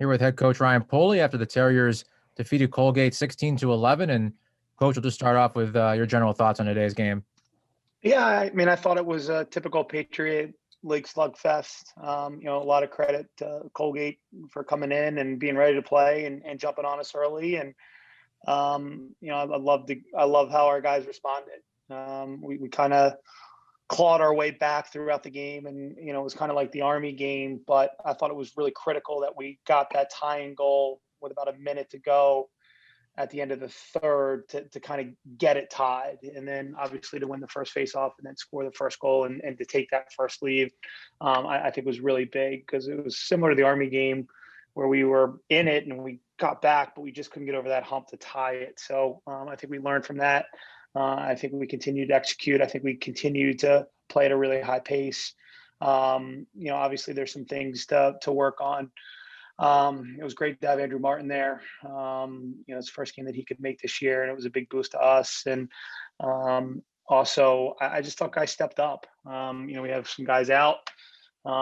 Here with head coach Ryan Polley after the Terriers defeated Colgate 16-11. And coach, will just start off with your general thoughts on today's game. Yeah, I mean, I thought it was a typical Patriot League slugfest. A lot of credit to Colgate for coming in and being ready to play and jumping on us early. And I love how our guys responded. We kind of clawed our way back throughout the game, and it was kind of like the Army game. But I thought it was really critical that we got that tying goal with about a minute to go at the end of the third to kind of get it tied, and then obviously to win the first face-off and then score the first goal and to take that first lead. I think was really big because it was similar to the Army game where we were in it and we got back, but we just couldn't get over that hump to tie it. So I think we learned from that. I think we continued to execute. I think we continued to play at a really high pace. Obviously there's some things to work on. It was great to have Andrew Martin there. It's the first game that he could make this year, and it was a big boost to us. And also, I just thought guys stepped up. We have some guys out,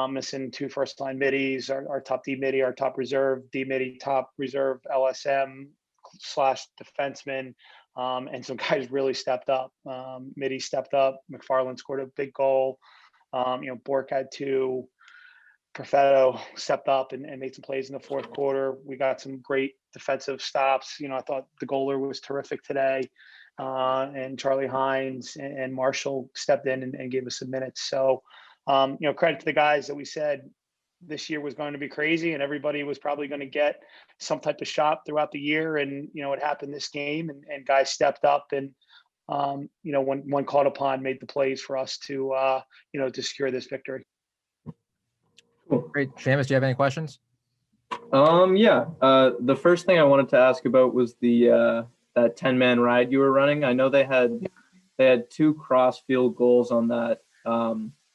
missing two first-line middies, our top D middie, our top reserve D middie, top reserve LSM / defenseman, and some guys really stepped up. Middie stepped up. McFarland scored a big goal. Bork had two. Perfetto stepped up and made some plays in the fourth quarter. We got some great defensive stops. I thought the goaler was terrific today. And Charlie Hines and Marshall stepped in and gave us some minutes. So, credit to the guys that we said this year was going to be crazy and everybody was probably going to get some type of shot throughout the year. And, it happened this game and guys stepped up and, when called upon, made the plays for us to secure this victory. Great. Seamus, do you have any questions? The first thing I wanted to ask about was the that 10-man ride you were running. I know they had two cross field goals on that.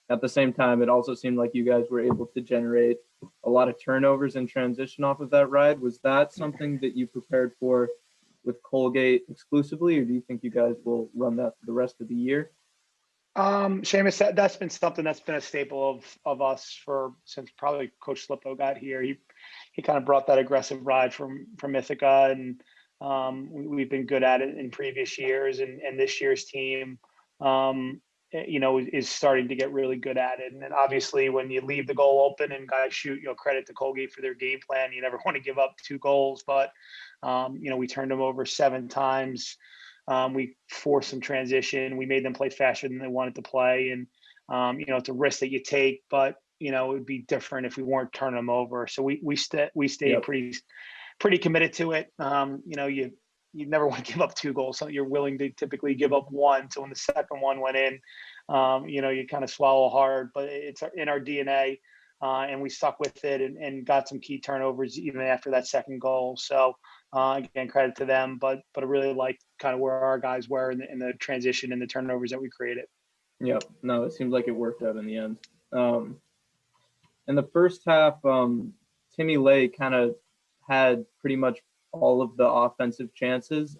At the same time, it also seemed like you guys were able to generate a lot of turnovers in transition off of that ride. Was that something that you prepared for with Colgate exclusively, or do you think you guys will run that for the rest of the year? Seamus, that's been something that's been a staple of us since probably Coach Slippo got here. He kind of brought that aggressive ride from Ithaca, and we've been good at it in previous years, and this year's team, is starting to get really good at it. And then obviously when you leave the goal open and guys shoot, credit to Colgate for their game plan. You never want to give up 2 goals, but we turned them over 7 times. We forced some transition. We made them play faster than they wanted to play. And, it's a risk that you take, but, it would be different if we weren't turning them over. So we stayed pretty committed to it. You never want to give up 2 goals. So you're willing to typically give up 1. So when the second one went in, you kind of swallow hard, but it's in our DNA. And we stuck with it and got some key turnovers even after that second goal. So, again, credit to them, but I really like kind of where our guys were in the transition and the turnovers that we created. Yep. No, it seems like it worked out in the end. In the first half, Timmy Lay kind of had pretty much all of the offensive chances.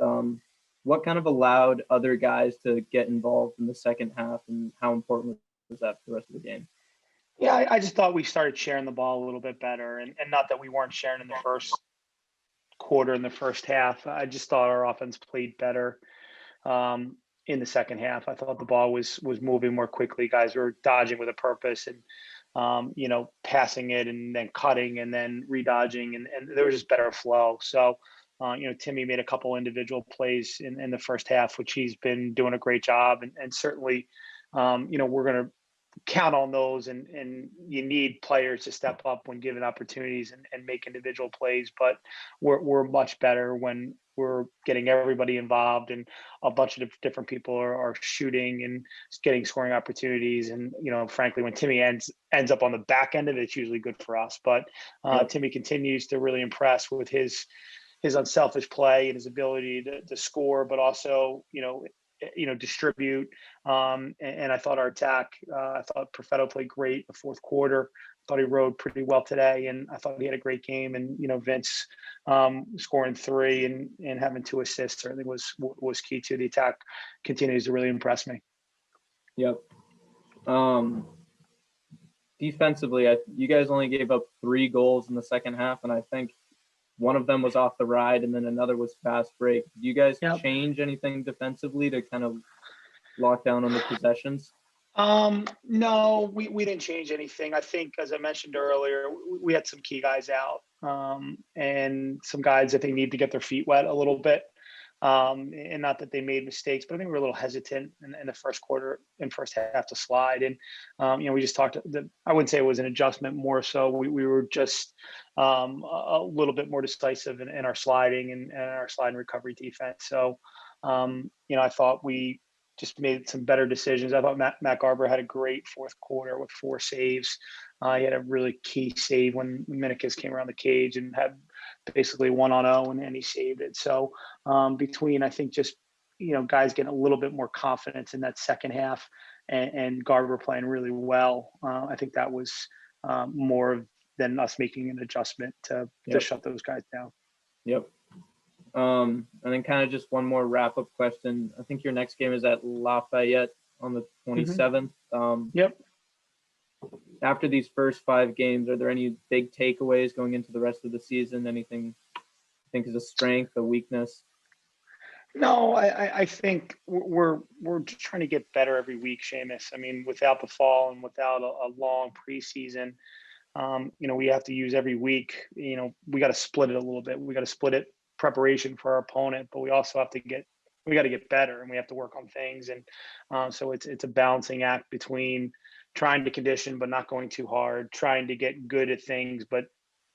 What kind of allowed other guys to get involved in the second half, and how important was that for the rest of the game? Yeah, I just thought we started sharing the ball a little bit better, and not that we weren't sharing in the first quarter, in the first half. I just thought our offense played better in the second half. I thought the ball was moving more quickly. Guys were dodging with a purpose and passing it and then cutting and then redodging, and there was just better flow. So Timmy made a couple individual plays in the first half, which he's been doing a great job, and certainly we're going to count on those, and you need players to step up when given opportunities and make individual plays. But we're much better when we're getting everybody involved, and a bunch of different people are shooting and getting scoring opportunities. And frankly, when Timmy ends up on the back end of it, it's usually good for us. But Timmy continues to really impress with his unselfish play and his ability to score, but also distribute. And I thought our attack, I thought Perfetto played great in the fourth quarter. I thought he rode pretty well today, and I thought he had a great game. And Vince scoring 3 and having 2 assists certainly was key to the attack. Continues to really impress me. Yep. Do defensively, you guys only gave up 3 goals in the second half, and I think one of them was off the ride, and then another was fast break. Do you guys change anything defensively to kind of lock down on the possessions? No, we didn't change anything. I think, as I mentioned earlier, we had some key guys out, and some guys that they need to get their feet wet a little bit. And not that they made mistakes, but I think we were a little hesitant in the first quarter and first half to slide. And, we just talked I wouldn't say it was an adjustment, more so we were just a little bit more decisive in our sliding and our slide and recovery defense. So, I thought we just made some better decisions. I thought Matt Garber had a great fourth quarter with 4 saves. He had a really key save when Minikis came around the cage and had basically 1-on-0, and he saved it. So between, I think, just, guys getting a little bit more confidence in that second half and Garber playing really well, I think that was more than us making an adjustment to shut those guys down. Yep. And then kind of just one more wrap-up question. I think your next game is at Lafayette on the 27th. Yep. After these first 5 games, are there any big takeaways going into the rest of the season? Anything you think is a strength, a weakness? No, I think we're just trying to get better every week, Seamus. I mean, without the fall and without a long preseason, we have to use every week. We got to split it a little bit. We got to split it preparation for our opponent, but we also have to we got to get better, and we have to work on things. And so it's a balancing act between trying to condition but not going too hard, trying to get good at things, but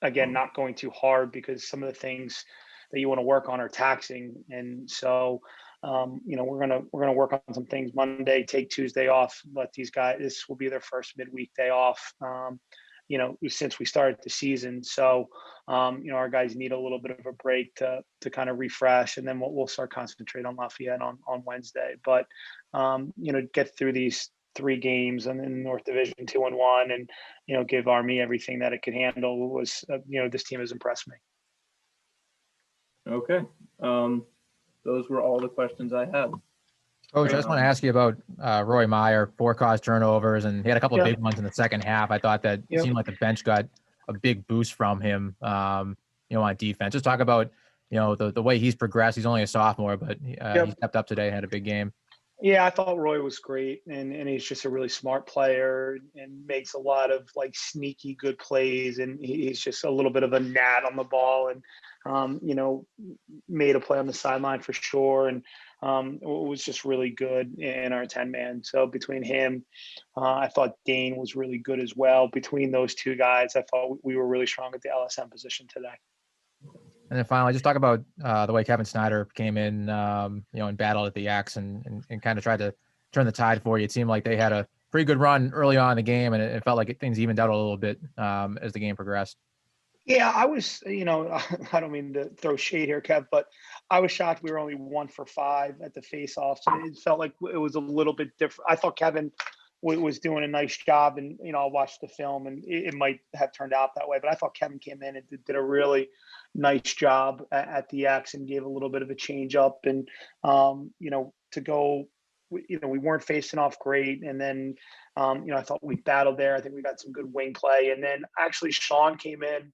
again, not going too hard, because some of the things that you want to work on are taxing. And so we're gonna work on some things Monday, take Tuesday off, let these guys, this will be their first midweek day off, since we started the season. So our guys need a little bit of a break to kind of refresh, and then we'll start concentrate on Lafayette on Wednesday. But get through these 3 games and in North Division 2-1, and give Army everything that it could handle. Was this team has impressed me. Okay. Those were all the questions I had. Coach, I just want to ask you about Roy Meyer, 4 caused turnovers, and he had a couple of big ones in the second half. I thought that it seemed like the bench got a big boost from him, on defense. Just talk about, the way he's progressed. He's only a sophomore, but he stepped up today and had a big game. Yeah, I thought Roy was great, and he's just a really smart player and makes a lot of sneaky good plays, and he's just a little bit of a gnat on the ball, and made a play on the sideline for sure, and it was just really good in our 10-man. So between him, I thought Dane was really good as well. Between those 2 guys, I thought we were really strong at the LSM position today. And then finally, just talk about the way Kevin Snyder came in, and battled at the X and kind of tried to turn the tide for you. It seemed like they had a pretty good run early on in the game, and it felt like things evened out a little bit as the game progressed. Yeah, I was, I don't mean to throw shade here, Kev, but I was shocked we were only 1 for 5 at the face-offs. It felt like it was a little bit different. I thought Kevin was doing a nice job, and I'll watch the film, and it might have turned out that way, but I thought Kevin came in and did a really nice job at the X and gave a little bit of a change up, and to go, we weren't facing off great, and then I thought we battled there. I think we got some good wing play, and then actually Sean came in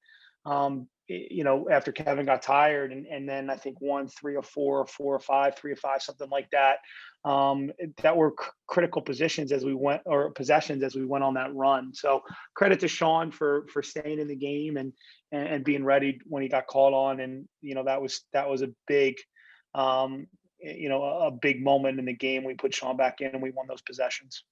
after Kevin got tired, and then I think 1 3 or 4 or 4 or 5 3 or 5, something like that, that were critical possessions as we went on that run. So credit to Sean for staying in the game and being ready when he got called on, and that was a big a big moment in the game. We put Sean back in and we won those possessions.